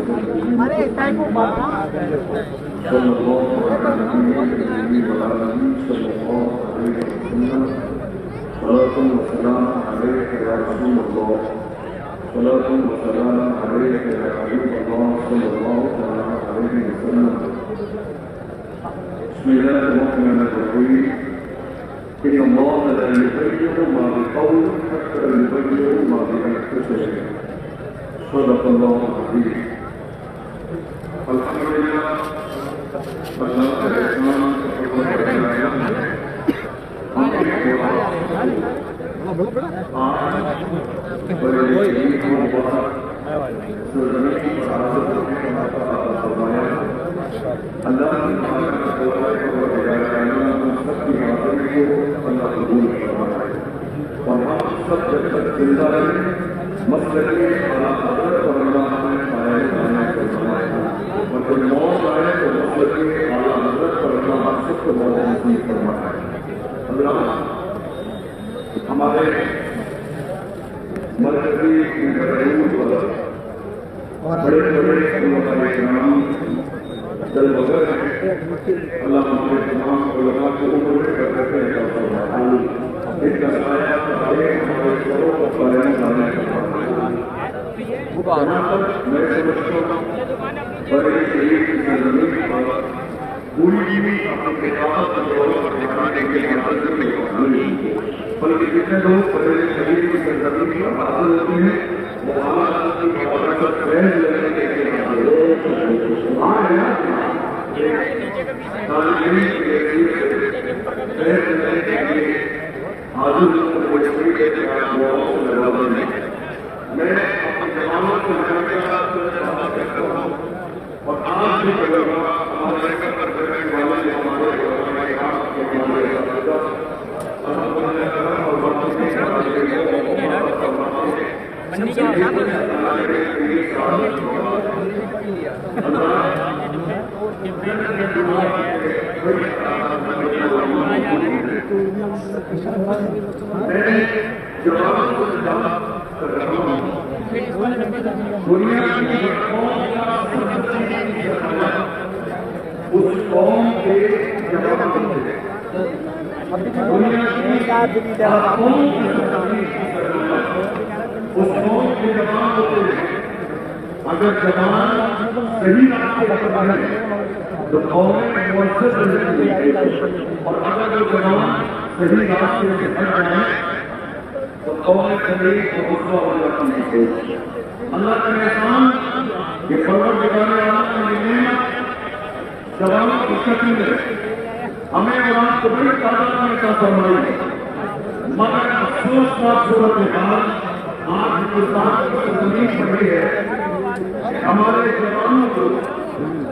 بسم الله الرحمن الرحيم إن الله لا يغير ما بقوم حتى يغيروا ما بأنفسهم صدق الله العظيم. الحمد لله الله الرحمن ہمارے مرکزی بڑے بڑے علماء دل بغیر اللہ ہمارے تمام علماء کو عمر کرتے ہیں اس کا سایہ ہمارے شروع کو قائم کرنے کا میں سمجھتا ہوں بڑے شریف کی زمین پر پوری بھی اپنی کتابت کو دکھانے کے لیے حاضر نہیں ہوئی، بلکہ جتنے لوگ بڑے شریف کی زمین پر حاضر ہوتے ہیں وہ ہمارا کی برکت فیض لینے کے لیے حاضر ہوتے ہیں۔ میں اپنے جوانوں کو اور آج بھی کروں گا ہمارے والے دنیا کی اس قوم کے اگر زبان صحیح راستے پر ہے تو قومیں مؤثر رہتی ہے، اور اگر زبان صحیح راستے سے ہٹ جائے تو قومیں صحیح اور رسوا ہو جاتی ہے۔ اللہ کا احسان کہ پروردگار عالم کی نعمت زبانوں کی شکل میں ہمیں قرآن کو بڑی تعداد میں عطا فرمائی ہے، مگر افسوس کا صورت حال آج ہندوستان کی زمین پڑی ہے کہ ہمارے جوانوں کو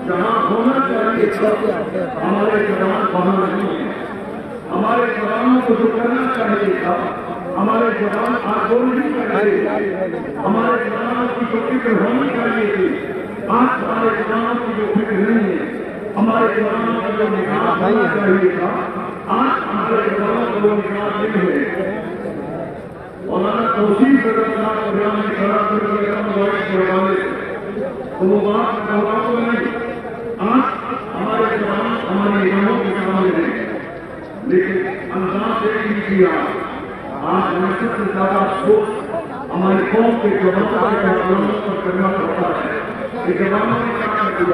جہاں ہونا چاہیے ہمارے جوان وہاں نہیں ہے، ہمارے جوانوں کو جو کرنا چاہیے تھا ہمارے جوان آگول نہیں کر رہے، ہمارے جوانوں کی جو فکر ہونی چاہیے تھی آج ہمارے جوانوں کی جو فکر نہیں ہے، ہمارے جوانوں کا جو نکاح ہونا چاہیے تھا آج ہمارے جوانوں کو وہ نکاح نہیں ہوئے۔ مولانا توصیف اگر اللہ کو بیان میں کھڑا کر کے ہم لوگ پروگرامے تو وہ بات کہا تو نہیں، آج ہمارے جوان ہماری نگاہوں کے سامنے ہیں، لیکن انداز ایک ہی کیا آج ہمیں سب سے زیادہ افسوس ہماری قوم کے جوانوں پر کرنا پڑتا ہے کہ جوانوں نے کیا کیا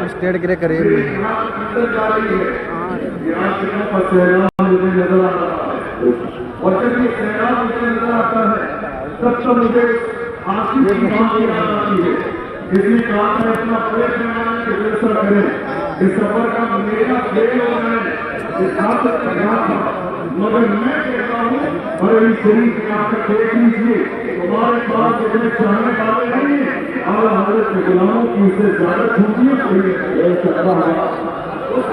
اسٹیٹ گرے کرے اور جب یہ سیلاب مجھے نظر آتا ہے تب تو مجھے آنکھوں کی بات یاد آتی ہے، اس لیے کہا میں اپنا پورے پیمانے کے فیصلہ کریں اس سفر کا میرا فیل ہو رہا ہے اس خاطر کا یاد تھا، مگر میں کہتا ہوں بڑے شریف کے آ کر دیکھ لیجیے تمہارے پاس اتنے چاہنے والے نہیں ہیں، اعلیٰ حضرت کے غلاموں کی اس سے زیادہ چھوٹیاں پڑی ہیں، اس سے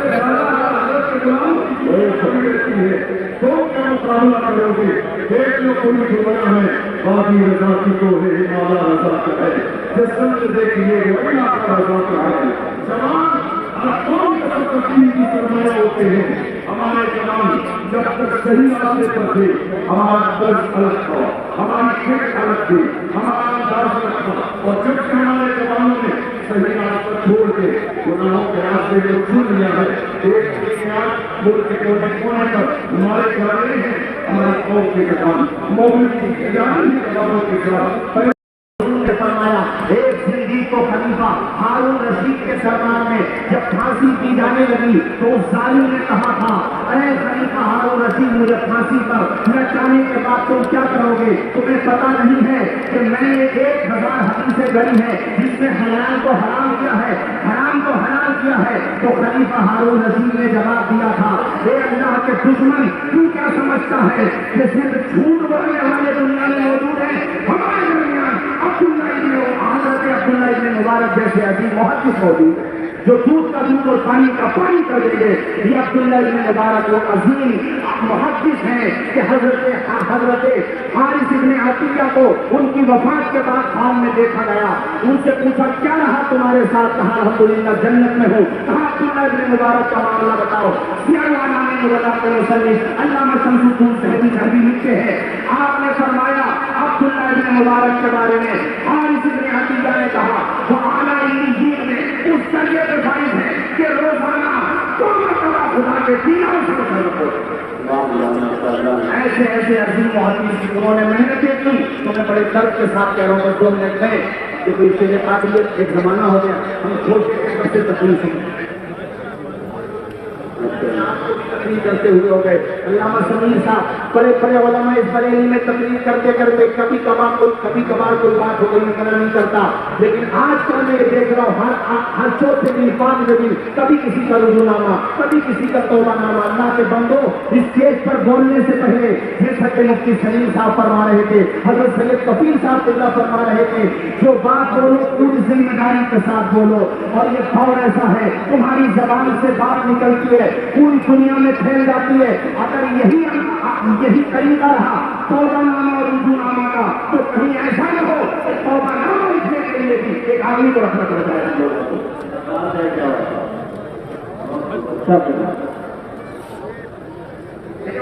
زیادہ حضرت کے غلاموں کی چھوٹی رہتی ہے، تو کیا مقابلہ کرو گے؟ دیکھ لو پوری دنیا میں باقی رضا کی تو ہے اعلیٰ رضا کا ہے، جس سمجھ دیکھیے وہ اللہ کا رضا کا ہے۔ زبان اور قوم کے سب تقسیم کی سرمایہ ہوتے ہیں، ہمارے زمان جب تک صحیح راستے پر تھے ہمارا درد الگ تھا، ہماری فکر الگ تھی، ہمارا انداز الگ تھا، اور جب سے ہمارے زمانوں میں صحیح راستہ چھوڑ کے گناہوں کے راستے میں چھوڑ لیا ہے، ایک بول کے کونے کونے پر ہمارے گھرانے ہیں، ہماری قوم کے کسان مومن کی جان کتابوں کے خلاف نے فرمایا ایک زندگی کو خلیفہ ہارون رشید کے دربار میں جب پھانسی دی جانے لگی تو اس ظالم نے کہا تھا اے خلیفہ ہارون رشید مجھے پھانسی پر لٹکانے کے بعد تم کیا کرو گے؟ تمہیں پتا نہیں ہے کہ میں نے 1000 حدیثیں گڑھی ہیں جس میں حلال کو حرام کیا ہے، حرام کو حلال کیا ہے؟ تو خلیفہ ہارون رشید نے جواب دیا تھا اے اللہ کے دشمن تو کیا سمجھتا ہے کہ صرف جھوٹ بولنے والے دنیا میں موجود ہیں؟ ہمارے درمیان عبداللہ ابن مبارک جیسے عظیم محدث موجود ہے جو دودھ کا دودھ اور پانی کا پانی کر دیں گے۔ یہ عبداللہ ابن مبارک وہ عظیم محدث ہیں کہ حضرت حارث ابن عطیہ کو ان کی وفات کے بعد خواب میں دیکھا گیا، ان سے پوچھا کیا رہا تمہارے ساتھ؟ کہا الحمدللہ جنت میں ہوں۔ کہا عبداللہ ابن مبارک کا معاملہ بتاؤ۔ علامہ شمس الدین ذہبی لکھتے ہیں آپ نے فرمایا عبداللہ ابن مبارک کے بارے میں حارث ابن عطیہ نے کہا وہ اعلیٰ علمین میں اس درجے پہ فائز ہے کہ روزانہ خدا کے دینوں سے ایسے ایسے عظیم محدث کی انہوں نے محنتیں کی۔ تو میں بڑے درد کے ساتھ کہہ رہا ہوں 2 منٹ میں کہ کوئی چیزیں قابلیت ایک زمانہ ہو گیا ہم چھوٹے سے تکلیف ہوئی تقریر کرتے ہوئے ہو گئے۔ علامہ سمیر صاحب بڑے بڑے علماء اس بریلی میں تقریر کرتے کرتے کبھی کبھار کوئی بات ہو گئی میں نہیں کرتا، لیکن آج کل میں یہ دیکھ رہا ہوں ہر چوتھے دن 5 دن کبھی کسی کا رجوع نامہ، کبھی کسی کا توبہ نامہ۔ اللہ کے بندو اس اسٹیج پر بولنے سے پہلے یہ سچے مفتی سلیم صاحب فرما رہے تھے، حضرت سید کفیل صاحب اللہ فرما رہے تھے جو بات بولو پوری ذمہ داری کے ساتھ بولو، اور یہ دور ایسا ہے تمہاری زبان سے بات نکلتی ہے پوری دنیا میں پھیل جاتی ہے۔ اگر یہی طریقہ رہا توبہ نامہ اور رجوع نامہ کا تو کہیں ایسا نہ ہو کہ توبہ نامہ لکھنے کے لیے بھی ایک آدمی کو رکھنا پڑتا ہے۔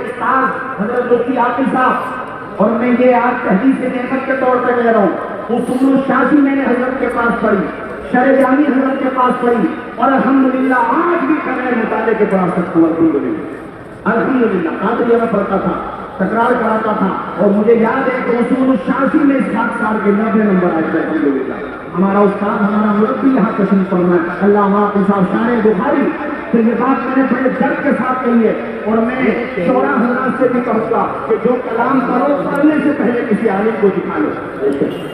استاد حضرت مفتی عاقل صاحب، اور میں یہ آج تحدیث نعمت کے طور پہ کہہ رہا ہوں، اصول الشافعی میں نے حضرت کے پاس پڑھی، شرح جامی حضرت کے پاس پڑھی، اور الحمدللہ آج بھی بغیر مطالعے کے پڑھا سکتا ہوں۔ الحمدللہ قادریہ میں پڑھتا تھا، تکرار کراتا تھا، اور مجھے یاد ہے کہ اصول الشافعی میں 7 سال کے 90 نمبر آئے تھے۔ الحمدللہ ہمارا استاد ہمارا مربی یہاں تشریف فرما ہے، اللہ حافظ صاحب شارح بخاری۔ تو یہ بات میں نے بڑے درد کے ساتھ کہی ہے، اور میں شعراء حضرات سے بھی کہوں گا کہ جو کلام کرو پڑھنے سے پہلے کسی عالم کو دکھا لو۔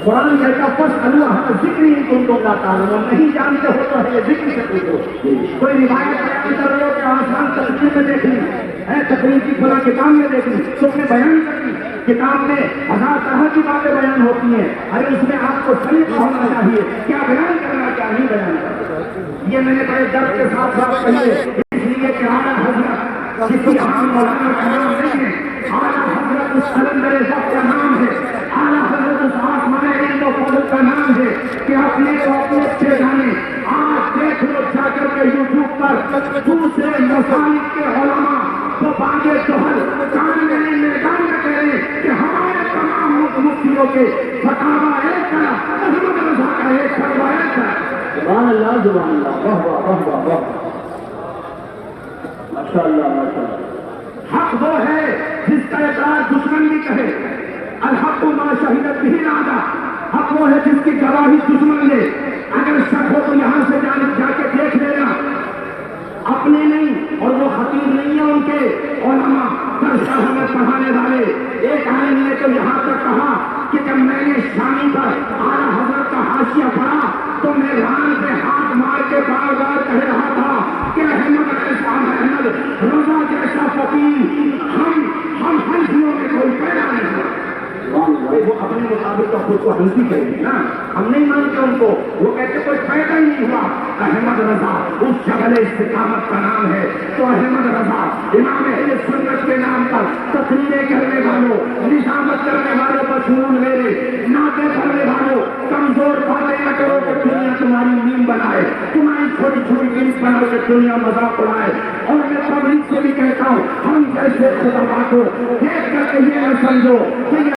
قرآن کہتا بس اللہ ذکر ہی تم کو لاتا ہے، نہیں جانتے ہو تو ہے ذکر سے پوچھو۔ کوئی روایت بیان کر رہے ہو کہ آسان تقریر میں دیکھ لی ہے، تقریر کی فلاں کتاب میں دیکھ لی تو میں بیان کر لی، کتاب میں 1000 طرح کی باتیں بیان ہوتی ہیں، ارے اس میں آپ کو سلیقہ ہونا چاہیے، کیا بیان کرنا چاہیے بیان کرنا۔ یہ میں نے بڑے درد کے ساتھ بات کہی ہے، اس لیے کہ اعلیٰ حضرت کسی عام مولانا کا نام نہیں ہے، اعلیٰ حضرت اس قلندر ذوق کا نام ہے، اعلیٰ حضرت اس آسمان علم و فضل کا نام ہے کہ اپنے کو اپنے سے جانے۔ آج دیکھ لو جا کر کے یوٹیوب پر دوسرے مسالک کے علماء تو باغے جوہر کان میں میدان میں کہہ رہے کہ ہمارے تمام مفتیوں کے فتاوا ایک ہے، احمد رضا کا ایک فتوا ایک ہے۔ سبحان اللہ سبحان اللہ، واہ واہ واہ واہ واہ، ماشاء اللہ ماشاء اللہ۔ حق وہ ہے جس کا اقرار دشمن بھی کہے، الحق ما شہدت بھی نادا، حق وہ ہے جس کی گواہی دشمن لے۔ اگر شک ہو تو یہاں سے جا کے دیکھ لینا، اپنے نہیں، اور وہ خطیب نہیں ہے ان کے علماء درسگاہ میں پڑھانے والے۔ ایک عالم نے تو یہاں تک کہا کہ جب میں نے شامی پر اعلیٰ حضرت کا حاشیہ پڑھا تو میں ران پہ ہاتھ مار کے بار بار کہہ رہا تھا کہ احمد احمد رضا جیسا فقیر ہم حنفیوں میں کوئی پیدا نہیں ہے۔ وہ اپنے مطابق تو خود کو حنفی کہیں گے نا، ہم نہیں مانتے ان کو، وہ کہتے کوئی پیدا ہی نہیں ہوا۔ احمد رضا اس جبل استقامت کا نام ہے، تو احمد رضا امام اہل سنت کے نام پر تقریریں کرنے والوں، نظامت کرنے والوں پر سنون میرے، نعتیں پڑھنے والوں، کمزور باتیں نہ کرو کہ دنیا تمہاری نیم بنائے۔ تمہاری چھوٹی چھوٹی کلپ بنا کے دنیا مذاق اڑائے. اور میں پبلک سے بھی کہتا ہوں ہم جیسے خطبہ کو دیکھ کر کے یہ نہ سمجھو کہ